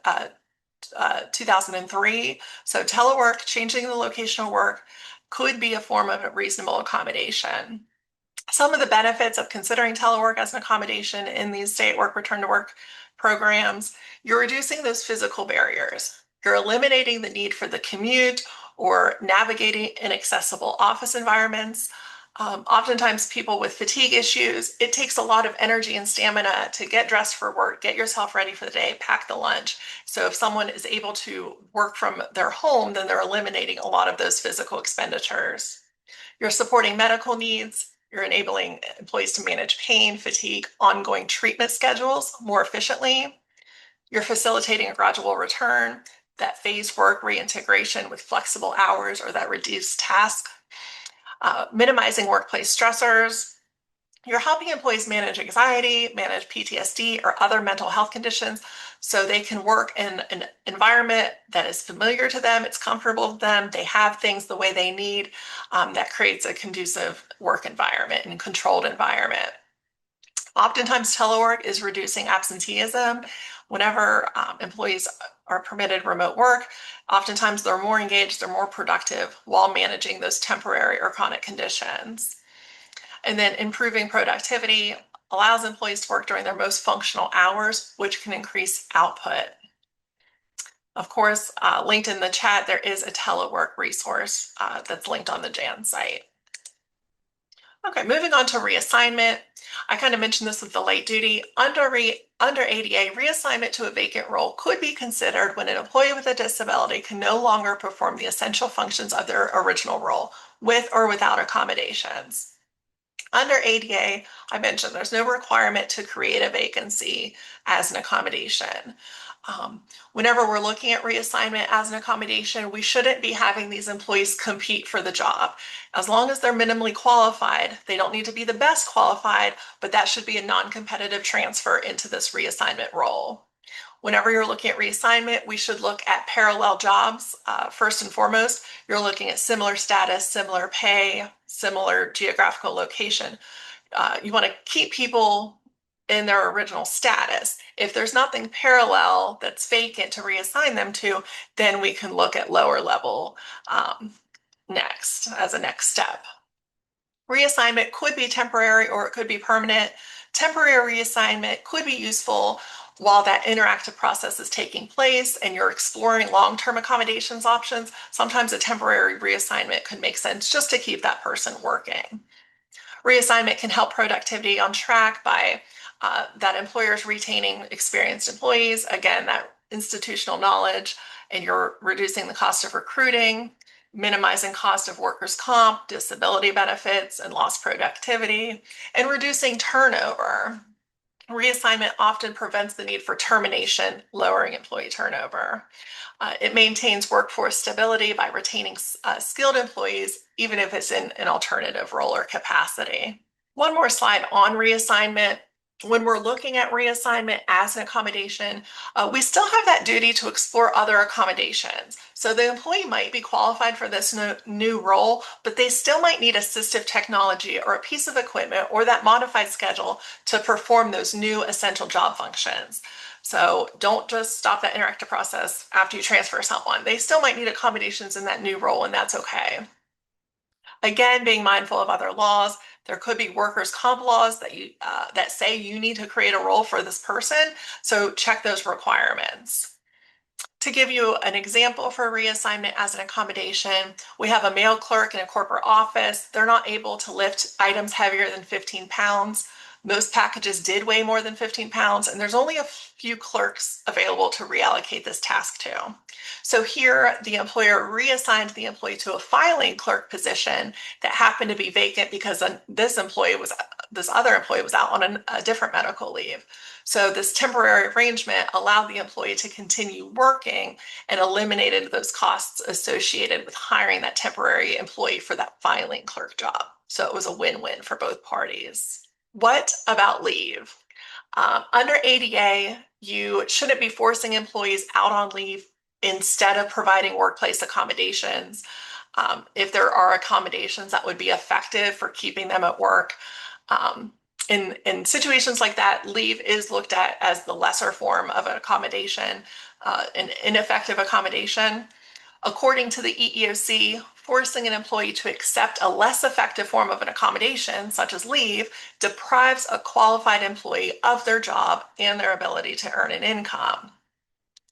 2003. So telework, changing the location of work, could be a form of a reasonable accommodation. Some of the benefits of considering telework as an accommodation in these stay at work, return to work programs, you're reducing those physical barriers. You're eliminating the need for the commute or navigating inaccessible office environments. Oftentimes, people with fatigue issues, it takes a lot of energy and stamina to get dressed for work, get yourself ready for the day, pack the lunch. So, if someone is able to work from their home, then they're eliminating a lot of those physical expenditures. You're supporting medical needs. You're enabling employees to manage pain, fatigue, ongoing treatment schedules more efficiently. You're facilitating a gradual return, that phased work reintegration with flexible hours or that reduced task, minimizing workplace stressors. You're helping employees manage anxiety, manage PTSD, or other mental health conditions so they can work in an environment that is familiar to them, it's comfortable to them, they have things the way they need, that creates a conducive work environment and controlled environment. Oftentimes, telework is reducing absenteeism. Whenever employees are permitted remote work, oftentimes they're more engaged, they're more productive while managing those temporary or chronic conditions. And then improving productivity allows employees to work during their most functional hours, which can increase output. Of course, linked in the chat, there is a telework resource that's linked on the JAN site. Okay, moving on to reassignment. I kind of mentioned this with the light duty. Under ADA, reassignment to a vacant role could be considered when an employee with a disability can no longer perform the essential functions of their original role, with or without accommodations. Under ADA, I mentioned there's no requirement to create a vacancy as an accommodation. Whenever we're looking at reassignment as an accommodation, we shouldn't be having these employees compete for the job. As long as they're minimally qualified, they don't need to be the best qualified, but that should be a non-competitive transfer into this reassignment role. Whenever you're looking at reassignment, we should look at parallel jobs. First and foremost, you're looking at similar status, similar pay, similar geographical location. You want to keep people in their original status. If there's nothing parallel that's vacant to reassign them to, then we can look at lower level next as a next step. Reassignment could be temporary or it could be permanent. Temporary reassignment could be useful while that interactive process is taking place and you're exploring long-term accommodations options. Sometimes a temporary reassignment could make sense just to keep that person working. Reassignment can help productivity on track by that employers retaining experienced employees, again, that institutional knowledge, and you're reducing the cost of recruiting, minimizing cost of workers' comp, disability benefits, and lost productivity, and reducing turnover. Reassignment often prevents the need for termination, lowering employee turnover. It maintains workforce stability by retaining skilled employees, even if it's in an alternative role or capacity. One more slide on reassignment. When we're looking at reassignment as an accommodation, we still have that duty to explore other accommodations. So the employee might be qualified for this new role, but they still might need assistive technology or a piece of equipment or that modified schedule to perform those new essential job functions. So don't just stop that interactive process after you transfer someone. They still might need accommodations in that new role, and that's okay. Again, being mindful of other laws. There could be workers' comp laws that say you need to create a role for this person. So check those requirements. To give you an example for reassignment as an accommodation, we have a mail clerk in a corporate office. They're not able to lift items heavier than 15 pounds. Most packages did weigh more than 15 pounds, and there's only a few clerks available to reallocate this task to. So here, the employer reassigned the employee to a filing clerk position that happened to be vacant because this other employee was out on a different medical leave. So this temporary arrangement allowed the employee to continue working and eliminated those costs associated with hiring that temporary employee for that filing clerk job. So it was a win-win for both parties. What about leave? Under ADA, you shouldn't be forcing employees out on leave instead of providing workplace accommodations. If there are accommodations that would be effective for keeping them at work, in situations like that, leave is looked at as the lesser form of an accommodation, an ineffective accommodation. According to the EEOC, forcing an employee to accept a less effective form of an accommodation, such as leave, deprives a qualified employee of their job and their ability to earn an income.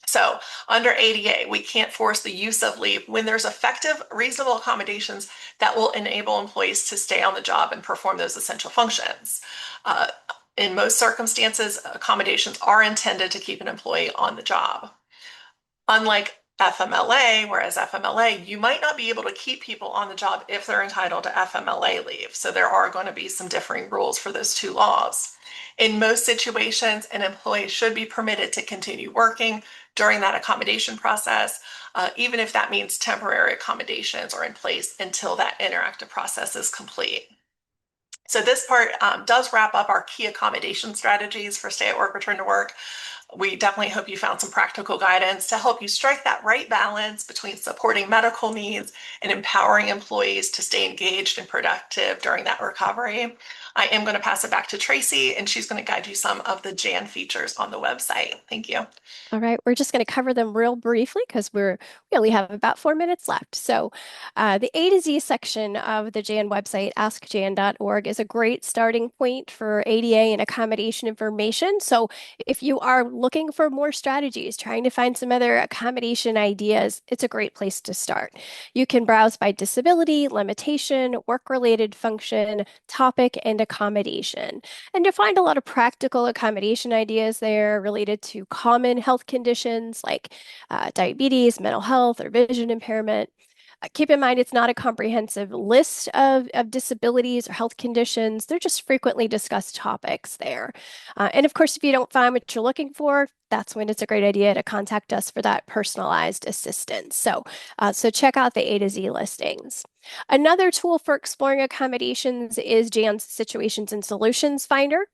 So under ADA, we can't force the use of leave when there's effective, reasonable accommodations that will enable employees to stay on the job and perform those essential functions. Uh, in most circumstances, accommodations are intended to keep an employee on the job. Unlike FMLA, whereas FMLA, you might not be able to keep people on the job if they're entitled to FMLA leave. So there are going to be some differing rules for those two laws. In most situations, an employee should be permitted to continue working during that accommodation process, even if that means temporary accommodations are in place until that interactive process is complete. So this part does wrap up our key accommodation strategies for stay at work, return to work. We definitely hope you found some practical guidance to help you strike that right balance between supporting medical needs and empowering employees to stay engaged and productive during that recovery. I am going to pass it back to Tracy, and she's going to guide you some of the JAN features on the website. Thank you. All right, we're just going to cover them real briefly because we only have about 4 minutes left. So, the A to Z section of the JAN website, askjan.org, is a great starting point for ADA and accommodation information. So, if you are looking for more strategies, trying to find some other accommodation ideas, it's a great place to start. You can browse by disability, limitation, work-related function, topic, and accommodation. And you'll find a lot of practical accommodation ideas there related to common health conditions like diabetes, mental health, or vision impairment. Keep in mind, it's not a comprehensive list of disabilities or health conditions. They're just frequently discussed topics there. And of course, if you don't find what you're looking for, that's when it's a great idea to contact us for that personalized assistance. So check out the A to Z listings. Another tool for exploring accommodations is Jan's Situations and Solutions Finder.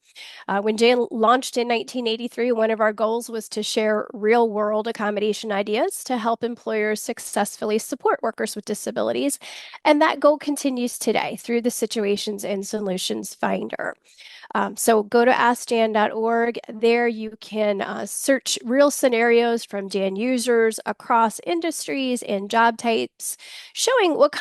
When Jan launched in 1983, one of our goals was to share real world accommodation ideas to help employers successfully support workers with disabilities. And that goal continues today through the Situations and Solutions Finder. So go to askjan.org. There you can search real scenarios from Jan users across industries and job types, showing what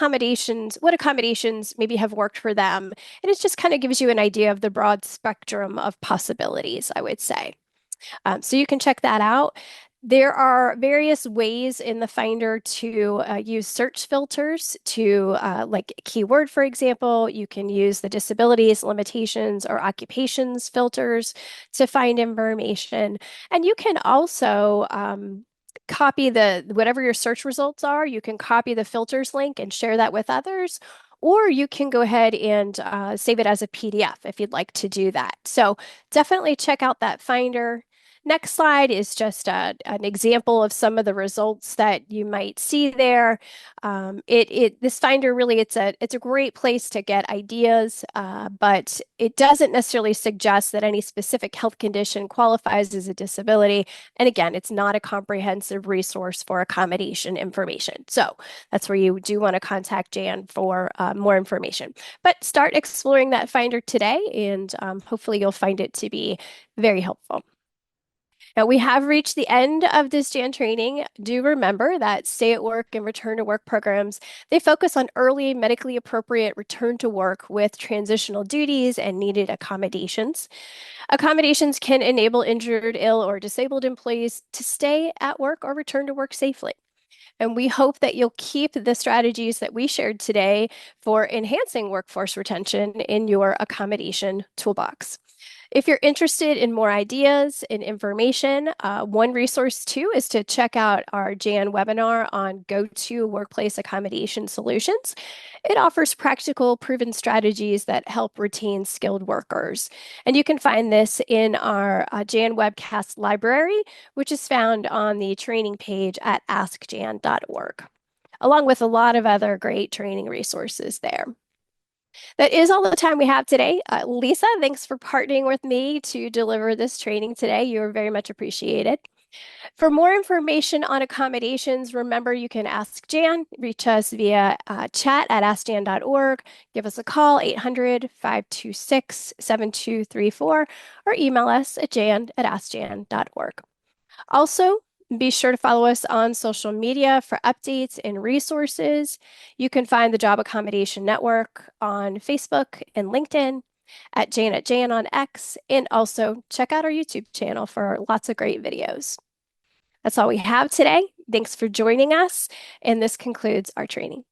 accommodations maybe have worked for them. And it just kind of gives you an idea of the broad spectrum of possibilities, I would say. So you can check that out. There are various ways in the Finder to use search filters to, like keyword, for example. You can use the disabilities, limitations, or occupations filters to find information. And you can also copy whatever your search results are, you can copy the filters link and share that with others. Or you can go ahead and save it as a PDF if you'd like to do that. So definitely check out that Finder. Next slide is just an example of some of the results that you might see there. This Finder really it's a great place to get ideas, but it doesn't necessarily suggest that any specific health condition qualifies as a disability. And again, it's not a comprehensive resource for accommodation information. So that's where you do want to contact Jan for more information. But start exploring that Finder today, and hopefully you'll find it to be very helpful. Now, we have reached the end of this Jan training. Do remember that stay at work and return to work programs, they focus on early medically appropriate return to work with transitional duties and needed accommodations. Accommodations can enable injured, ill, or disabled employees to stay at work or return to work safely. And we hope that you'll keep the strategies that we shared today for enhancing workforce retention in your accommodation toolbox. If you're interested in more ideas and information, one resource too is to check out our Jan webinar on go-to workplace accommodation solutions. It offers practical, proven strategies that help retain skilled workers. And you can find this in our Jan Webcast library, which is found on the training page at askjan.org, along with a lot of other great training resources there. That is all the time we have today. Lisa, thanks for partnering with me to deliver this training today. You are very much appreciated. For more information on accommodations, remember you can ask Jan, reach us via chat at askjan.org, give us a call, 800-526-7234, or email us at jan@askjan.org. Also, be sure to follow us on social media for updates and resources. You can find the Job Accommodation Network on Facebook and LinkedIn, at Jan on X, and also check out our YouTube channel for lots of great videos. That's all we have today. Thanks for joining us, and this concludes our training.